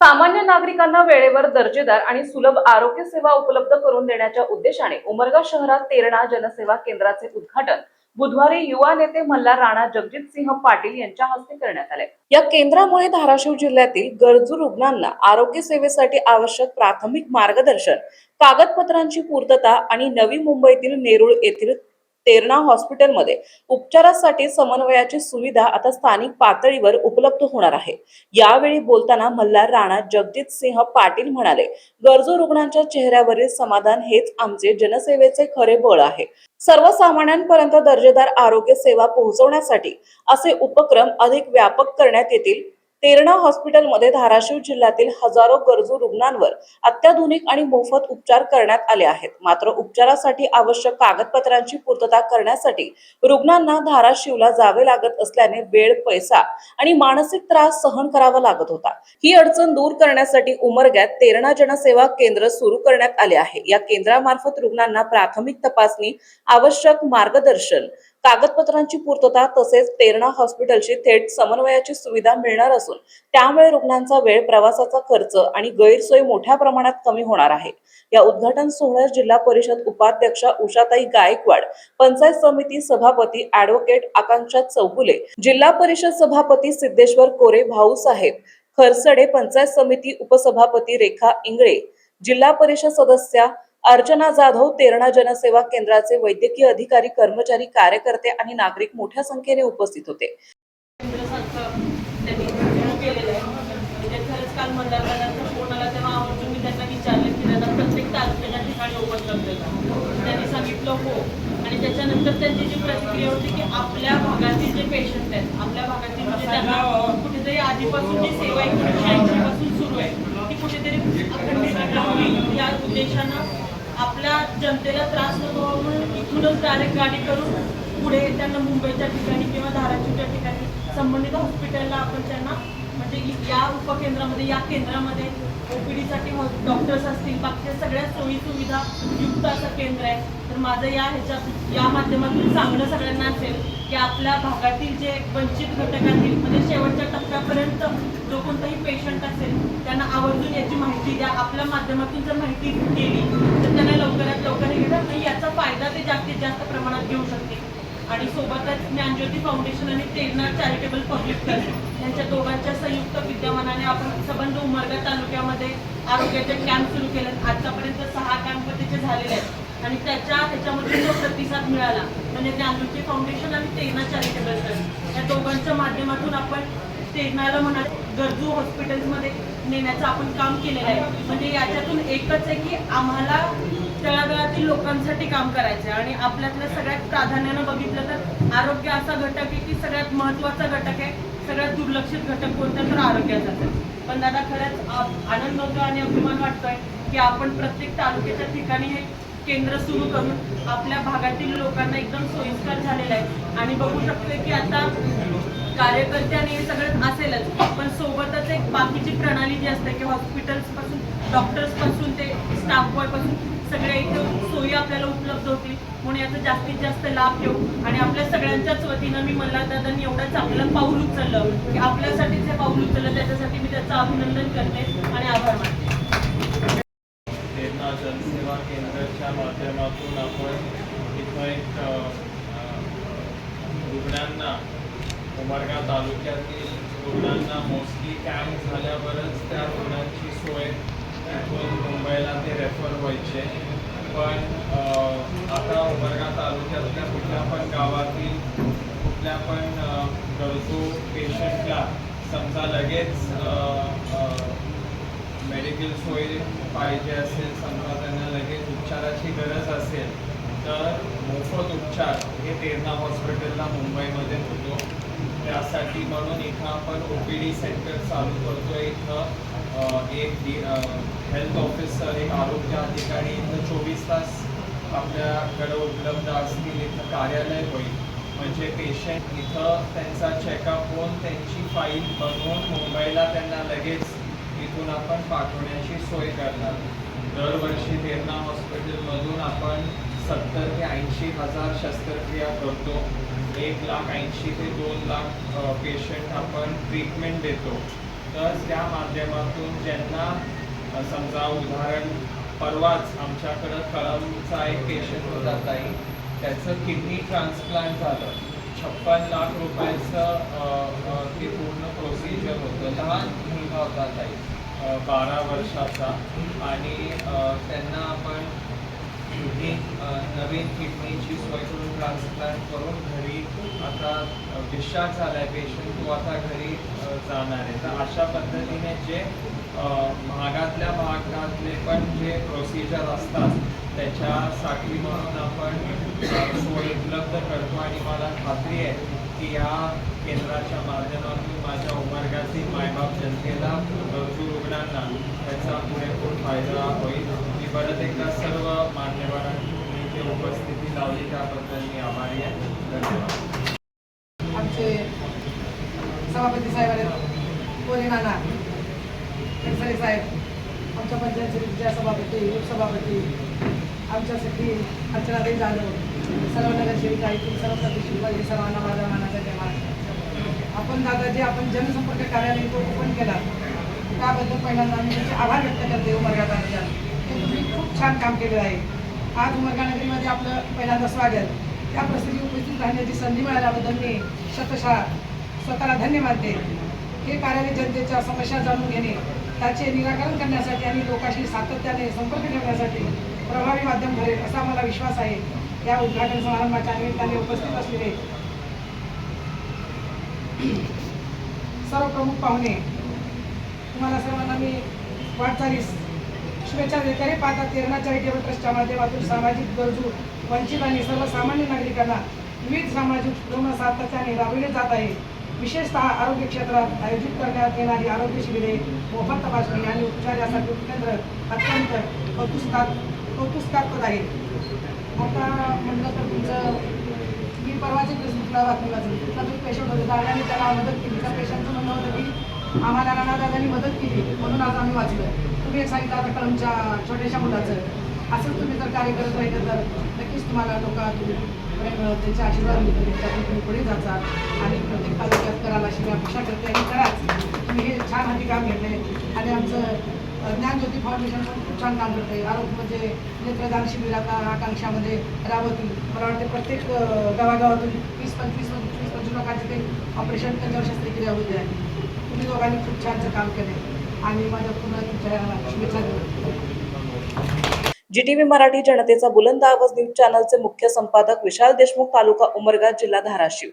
सामान्य नागरिकांना वेळेवर दर्जेदार आणि सुलभ आरोग्य सेवा उपलब्ध करून देण्याच्या उद्देशाने उमरगा शहरात तेरणा जनसेवा केंद्राचे उद्घाटन बुधवारी युवा नेते मल्हार राणा जगजितसिंह पाटील यांच्या हस्ते करण्यात आले। या केंद्रामुळे धाराशिव जिल्ह्यातील गरजू रुग्णांना आरोग्य सेवेसाठी आवश्यक प्राथमिक मार्गदर्शन, कागदपत्रांची पूर्तता आणि नवी मुंबईतील नेरूळ येथील तेरणा हॉस्पिटलमध्ये उपचारासाठी समन्वयाची सुविधा आता स्थानिक पातळीवर उपलब्ध होणार आहे। यावेळी बोलताना मल्हार राणा जगजितसिंह पाटील म्हणाले, गरजू रुग्णांच्या चेहऱ्यावरील समाधान हेच आमचे जनसेवेचे खरे बळ आहे। सर्वसामान्यांपर्यंत दर्जेदार आरोग्य सेवा पोहोचवण्यासाठी असे उपक्रम अधिक व्यापक करण्यात येतील। तेरणा हॉस्पिटलमध्ये धाराशिव जिल्ह्यातील हजारो गरजू रुग्णांवर अत्याधुनिक आणि मोफत उपचार करण्यात आले आहेत। मात्र उपचारासाठी आवश्यक कागदपत्रांची पूर्तता करण्यासाठी रुग्णांना धाराशिवला जावे लागत असल्याने वेळ, पैसा आणि मानसिक त्रास सहन करावा लागत होता। ही अडचण दूर करण्यासाठी उमरग्यात तेरणा जनसेवा केंद्र सुरू करण्यात आले आहे। या केंद्रामार्फत रुग्णांना प्राथमिक तपासणी, आवश्यक मार्गदर्शन, कागदपत्रांची पूर्तता तसेच तेरणा हॉस्पिटलशी थेट समन्वयाची सुविधा मिळणार असून त्यामुळे रुग्णांचा वेळ, प्रवासाचा खर्च आणि गैरसोय मोठ्या प्रमाणात कमी होणार आहे। या उद्घाटन सोहळ्यास जिल्हा परिषद उपाध्यक्षा उषाताई गायकवाड, पंचायत समिती सभापती ॲडव्होकेट आकांक्षा चौगुले, जिल्हा परिषद सभापती सिद्धेश्वर कोरे, भाऊसाहेब खरसडे, पंचायत समिती उपसभापती रेखा इंगळे, जिल्हा परिषद सदस्या अर्चना जाधव, तेरणा जनसेवा केंद्राचे वैद्यकीय अधिकारी, कर्मचारी, कार्यकर्ते आणि नागरिक मोठ्या संख्येने उपस्थित होते। काल मंडळाचा फोन आला तेव्हा आवर्जून मी त्यांना विचारलं की त्यांना प्रत्येक तालुक्याच्या ठिकाणी उपलब्ध का, त्यांनी सांगितलं हो। आणि त्याच्यानंतर त्यांची जी प्रतिक्रिया होती की आपल्या भागातील जे पेशंट आहेत, आपल्या भागातील म्हणजे त्यांना कुठेतरी आधीपासून जी सेवा 1980 पासून सुरू आहे ती कुठेतरी अखंडित राहावी या उद्देशानं आपल्या जनतेला त्रास नको म्हणून इथूनच डायरेक्ट गाडी करून पुढे त्यांना मुंबईच्या ठिकाणी किंवा धाराशिवच्या ठिकाणी संबंधित हॉस्पिटलला आपण त्यांना म्हणजे या उपकेंद्रामध्ये, या केंद्रामध्ये ओपीडीसाठी डॉक्टर्स असतील, बाकीच्या सगळ्या सोयी सुविधा युक्त असं केंद्र आहे। तर माझं या माध्यमातून सांगणं सगळ्यांना असेल की आपल्या भागातील जे वंचित घटकातील म्हणजे शेवटच्या टप्प्यापर्यंत जो कोणताही पेशंट असेल त्यांना आवर्जून याची माहिती द्या। आपल्या माध्यमातून जर माहिती केली तर त्यांना लवकरात लवकर हे घेतात आणि याचा फायदा ते जास्तीत जास्त प्रमाणात घेऊ शकतील। आणि सोबतच ज्ञानज्योती फाउंडेशन आणि तेरणा चॅरिटेबल पब्लिक ट्रस्ट यांच्या दोघांच्या संयुक्त विद्यमानाने आपण संबंध उमरगा तालुक्यामध्ये आरोग्याचे कॅम्प सुरू केले। आतापर्यंत 6 कॅम्प त्याचे झालेले आहेत आणि त्याच्यामध्ये जो प्रतिसाद मिळाला म्हणजे ज्ञानज्योती फाउंडेशन आणि तेरणा चॅरिटेबल ट्रस्ट या दोघांच्या माध्यमातून आपण तेरणाला म्हणा गरजू हॉस्पिटल्समध्ये नेण्याचं आपण काम केलेलं आहे। म्हणजे याच्यातून एकच आहे की आम्हाला तळागाळातील लोकांसाठी काम करायचं आहे आणि आपल्यातल्या सगळ्यात प्राधान्यानं बघितलं तर आरोग्य असा घटक आहे की सगळ्यात महत्त्वाचा घटक आहे। सगळ्यात दुर्लक्षित घटक कोणता तर आरोग्याचा। पण दादा खरंच आनंद होतो आणि अभिमान वाटतोय की आपण प्रत्येक तालुक्याच्या ठिकाणी हे केंद्र सुरू करून आपल्या भागातील लोकांना एकदम सोयीस्कर झालेलं आहे। आणि बघू शकतोय की आता कार्यकर्ते आणि हे सगळं असेलच, पण सोबतच एक बाकीची प्रणाली जी असते की हॉस्पिटल्सपासून, डॉक्टर्सपासून ते स्टाफ बॉयपासून सगळ्या इथे सोयी आपल्याला उपलब्ध होतील। म्हणून याचा जास्तीत जास्त लाभ घेऊ आणि आपल्या सगळ्यांच्याच वतीनं मी मल्हार दादांनी एवढं चांगलं पाऊल उचललं की आपल्यासाठीच हे पाऊल उचललं, त्याच्यासाठी मी त्याचं अभिनंदन करते आणि आभार मानते। तेरणा जनसेवा केंद्राच्या माध्यमातून आपण इथं एक रुग्णांना, उमरगा तालुक्यातील रुग्णांना मोस्टली कॅम्प झाल्यावरच त्या रुग्णांची सोय इथून मुंबईला ते रेफर व्हायचे। पण आता उमरगा तालुक्यातल्या कुठल्या पण गावातील कुठल्या पण गरजू पेशंटला समजा लगेच मेडिकल सोय पाहिजे असेल, समजा त्यांना लगेच उपचाराची गरज असेल तर मोफत उपचार हे तेरणा हॉस्पिटलला मुंबईमध्ये होतो। त्यासाठी म्हणून इथं आपण OPD सेंटर चालू करतो आहे। इथं एक हेल्थ ऑफिसर, एक आरोग्य अधिकारी इथं 24 तास आपल्याकडे उपलब्ध असतील। इथं कार्यालय होईल म्हणजे पेशंट इथं त्यांचा चेकअप होऊन त्यांची फाईल बनवून मुंबईला त्यांना लगेच इथून आपण पाठवण्याची सोय करणार। दरवर्षी तेरणा हॉस्पिटलमधून आपण 70 ते 80 हजार शस्त्रक्रिया करतो। 1,80,000 ते 2 लाख पेशंट आपण ट्रीटमेंट देतो। तर त्या माध्यमातून ज्यांना समजा उदाहरण परवाच आमच्याकडं कळमचा एक पेशंट होता ताई, त्याचं किडनी ट्रान्सप्लांट झालं. 56 लाख रुपयाचं ते पूर्ण प्रोसिजर होतं. लहान मुलगा होता ताई, 12 वर्षाचा, आणि त्यांना आपण नवीन किडनीची सोय करून ट्रान्सप्लांट करून घरी आता डिस्चार्ज झाला आहे पेशंट, तो आता घरी जाणार आहे. तर अशा पद्धतीने जे भागातल्या भागातले पण जे प्रोसिजर असतात त्याच्यासाठी म्हणून आपण सोय उपलब्ध करतो. आणि मला खात्री आहे की या केंद्राच्या माध्यमातून माझ्या उमरगातील मायबाप जनतेला, गरजू रुग्णांना त्याचा पुरेपूर फायदा होईल. मी परत एकदा सर्व मान्यवरांनी इथे उपस्थिती लावली त्याबद्दल मी आभारी आहे. धन्यवाद. आमचे सभापती साहेब आहेत, कोरे नाना खडसरे साहेब, आमच्या पंचायत समितीच्या सभापती, उपसभापती, आमच्यासाठी अर्चनाताई जाधव, सर्व नगरसेविका येथील सर्व सदस्य, सर्वांना माझा मानाचा जयमाळ. आपण दादा जे आपण जनसंपर्क कार्यालय तो ओपन केला त्याबद्दल पहिल्यांदा मी त्याचे आभार व्यक्त करते. उमरगा तालुक्यात ते तुम्ही खूप छान काम केलेलं आहे. आज उमरगा नगरीमध्ये आपलं पहिल्यांदा स्वागत. त्या प्रसंगी उपस्थित राहण्याची संधी मिळाल्याबद्दल मी शतशः स्वतःला धन्य मानते. हे कार्यालय जनतेच्या समस्या जाणून घेणे, त्याचे निराकरण करण्यासाठी आणि लोकांशी सातत्याने संपर्क ठेवण्यासाठी प्रभावी माध्यम ठरेल असा मला विश्वास आहे. या उद्घाटन समारंभाच्या निमित्ताने उपस्थित असलेले सर्व प्रमुख पाहुणे, तुम्हाला सर्वांना मी वाटचालीस शुभेच्छा देते. हे पाहता तेरणा चॅरिटेबल ट्रस्टच्या माध्यमातून सामाजिक गरजू, वंचित आणि सर्वसामान्य नागरिकांना विविध सामाजिक उपक्रम सातत्याने राबविले जात आहे. विशेषतः आरोग्य क्षेत्रात आयोजित करण्यात येणारी आरोग्य शिबिरे, मोफत तपासणी आणि उपचार यासाठी केंद्र अत्यंत कौतुकास्पद आहे. आता म्हटलं तर तुमचं मी परवाची फेसबुकला बातमी वाचली. कुठला तरी पेशंट होते, दादाने त्याला मदत केली. त्या पेशंटचं म्हणणं होतं की आम्हाला राणादादांनी मदत केली म्हणून आज आम्ही वाचलं. तुम्ही एक सांगितलं आता कळमच्या छोट्याशा मुलाचं. असंच तुम्ही जर कार्य करत राहिलं तर नक्कीच तुम्हाला लोकांतून प्रेम मिळत, त्यांचे आशीर्वाद मिळतील, त्यातून तुम्ही पुढे जाचाल आणि प्रत्येक तालुक्यात कराल अशी मी अपेक्षा करते. आणि कराच, तुम्ही हे छान हाती काम घेतले. आणि आमचं ज्ञानज्योती फाउंडेशन पण खूप छान काम करते. आरोग्य म्हणजे नेत्रदान शिबिर आता आकांक्षामध्ये राबवतील. मला वाटते प्रत्येक गावागावातून 20-25 लोकांचे ते ऑपरेशन त्यांच्यावर शस्त्रक्रिया होते आहे. तुम्ही दोघांनी खूप छानचं काम केले आणि माझ्या पुन्हा तुमच्या शुभेच्छा देतो. GTV मराठी जनतेचा बुलंद आवाज न्यूज चॅनलचे मुख्य संपादक विशाल देशमुख, तालुका उमरगा, जिल्हा धाराशिव.